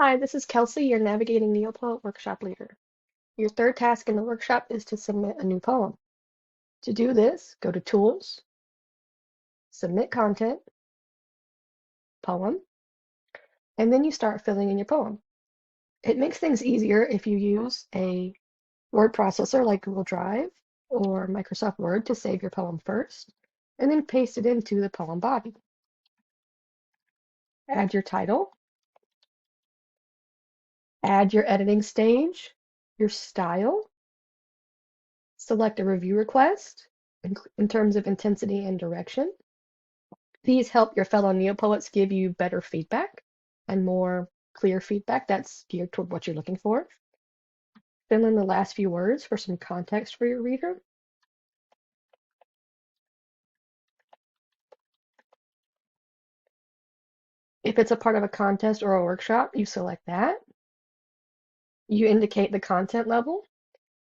Hi, this is Kelsey, your Navigating Neopoet workshop leader. Your third task in the workshop is to submit a new poem. To do this, go to Tools, Submit Content, Poem, and then you start filling in your poem. It makes things easier if you use a word processor like Google Drive or Microsoft Word to save your poem first, and then paste it into the poem body. Add your title, add your editing stage, your style, select a review request in terms of intensity and direction. These help your fellow neopoets give you better feedback and more clear feedback that's geared toward what you're looking for. Fill in the last few words for some context for your reader. If it's a part of a contest or a workshop, you select that. You indicate the content level,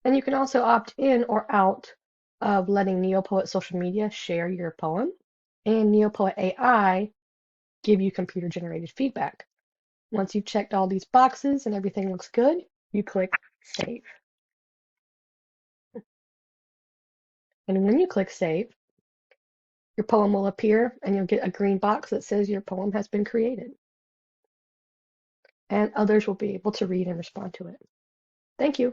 and you can also opt in or out of letting Neopoet social media share your poem, and Neopoet AI give you computer-generated feedback. Once you've checked all these boxes and everything looks good, you click Save. And when you click Save, your poem will appear and you'll get a green box that says your poem has been created. And others will be able to read and respond to it. Thank you.